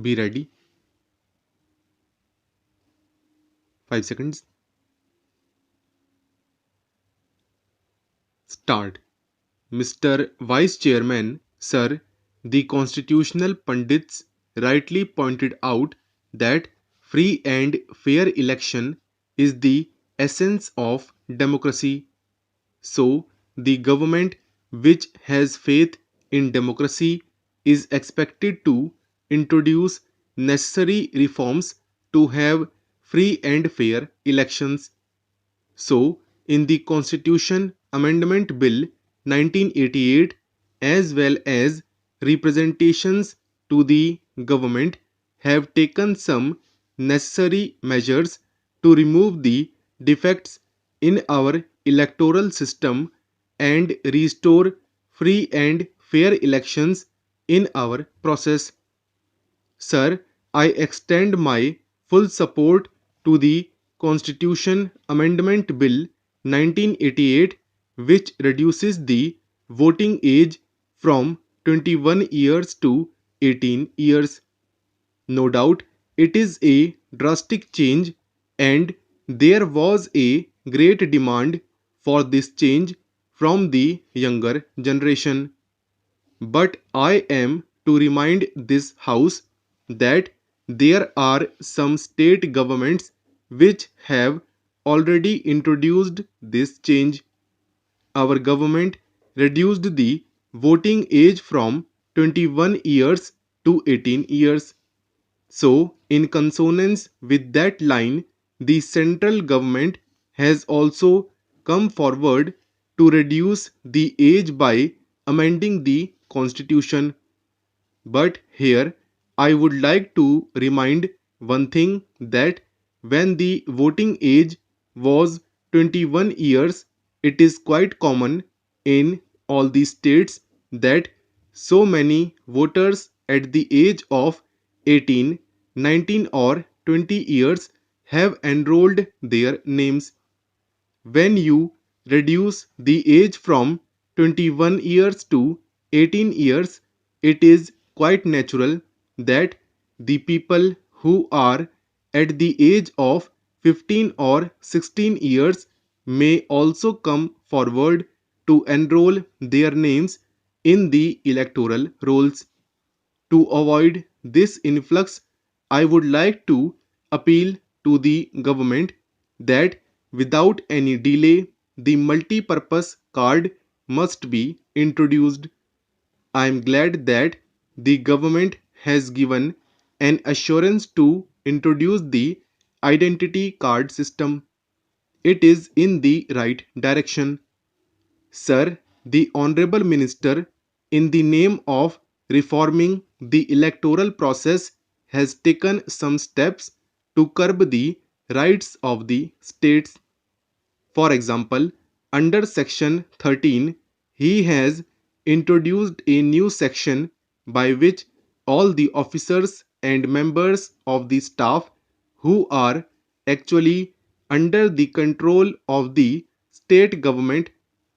Be ready. 5 seconds. Start. Mr. Vice Chairman, Sir, the constitutional pundits rightly pointed out that free and fair election is the essence of democracy. So, the government which has faith in democracy is expected to introduce necessary reforms to have free and fair elections. So, in the Constitution Amendment Bill 1988, as well as representations to the government, have taken some necessary measures to remove the defects in our electoral system and restore free and fair elections in our process. Sir, I extend my full support to the Constitution Amendment Bill 1988, which reduces the voting age from 21 years to 18 years. No doubt, it is a drastic change, and there was a great demand for this change from the younger generation. But I am to remind this House that there are some state governments which have already introduced this change. Our government reduced the voting age from 21 years to 18 years. So, in consonance with that line, the central government has also come forward to reduce the age by amending the constitution. But here I would like to remind one thing, that when the voting age was 21 years, it is quite common in all the states that so many voters at the age of 18, 19 or 20 years have enrolled their names. When you reduce the age from 21 years to 18 years, it is quite natural that the people who are at the age of 15 or 16 years may also come forward to enroll their names in the electoral rolls. To avoid this influx, I would like to appeal to the government that without any delay, the multi-purpose card must be introduced. I am glad that the government has given an assurance to introduce the identity card system. It is in the right direction. Sir, the Honorable Minister, in the name of reforming the electoral process, has taken some steps to curb the rights of the states. For example, under Section 13, he has introduced a new section by which all the officers and members of the staff who are actually under the control of the state government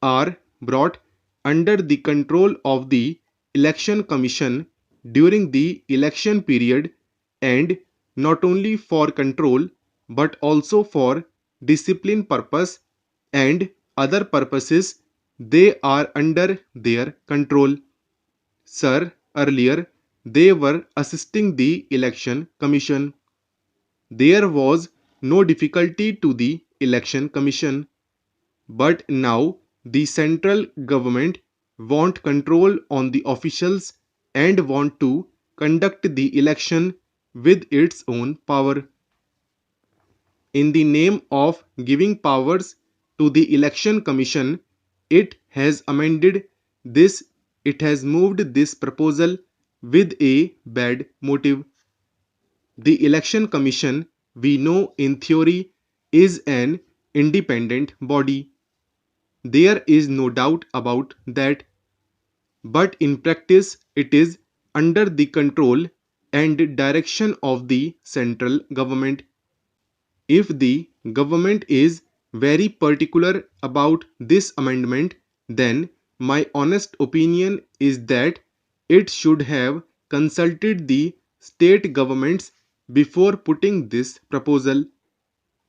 are brought under the control of the Election Commission during the election period, and not only for control but also for discipline purpose and other purposes, they are under their control. Sir, earlier they were assisting the election commission. There was no difficulty to the election commission, but now the central government want control on the officials and want to conduct the election with its own power. In the name of giving powers to the election commission, it has amended this, it has moved this proposal with a bad motive. The election commission, we know in theory, is an independent body. There is no doubt about that. But in practice, it is under the control and direction of the central government. If the government is very particular about this amendment, then my honest opinion is that it should have consulted the state governments before putting this proposal.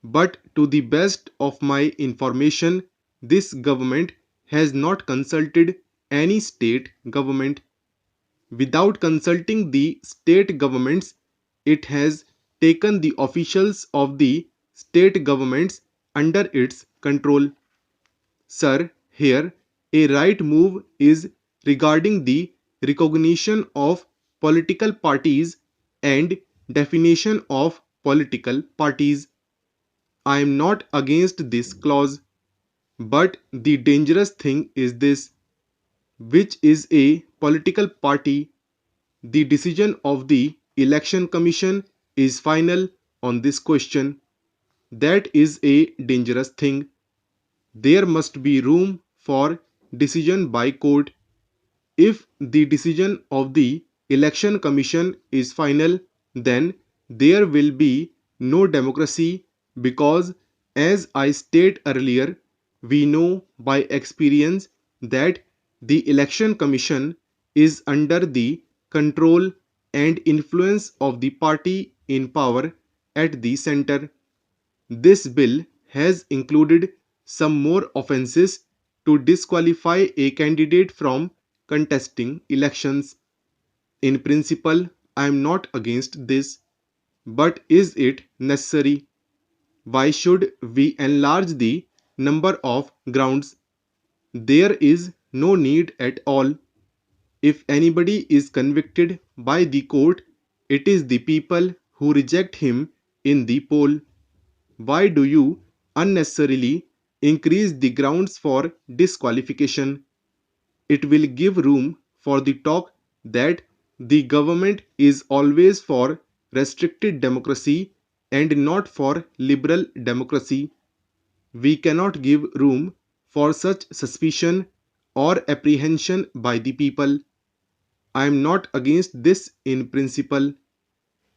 But to the best of my information, this government has not consulted any state government. Without consulting the state governments, it has taken the officials of the state governments under its control. Sir, here a right move is regarding the recognition of political parties and definition of political parties. I am not against this clause, but the dangerous thing is this: which is a political party? The decision of the Election Commission is final on this question. That is a dangerous thing. There must be room for decision by court. If the decision of the Election Commission is final, then there will be no democracy because, as I stated earlier, we know by experience that the Election Commission is under the control and influence of the party in power at the center. This bill has included some more offences to disqualify a candidate from contesting elections. In principle, I am not against this, but is it necessary? Why should we enlarge the number of grounds? There is no need at all. If anybody is convicted by the court, it is the people who reject him in the poll. Why do you unnecessarily increase the grounds for disqualification? It will give room for the talk that the government is always for restricted democracy and not for liberal democracy. We cannot give room for such suspicion or apprehension by the people. I am not against this in principle.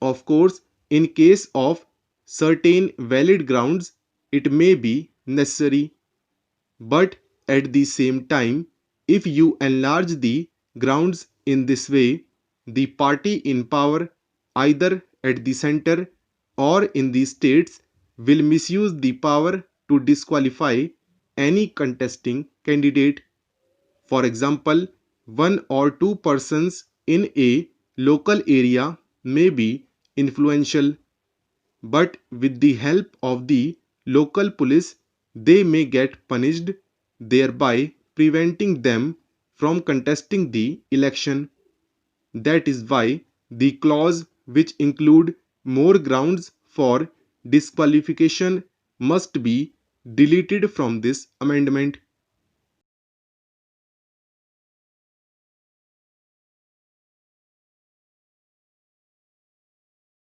Of course, in case of certain valid grounds, it may be necessary. But at the same time, if you enlarge the grounds in this way, the party in power, either at the center or in the states, will misuse the power to disqualify any contesting candidate. For example, one or two persons in a local area may be influential, but with the help of the local police, they may get punished, thereby preventing them from contesting the election. That is why the clause which include more grounds for disqualification must be deleted from this amendment.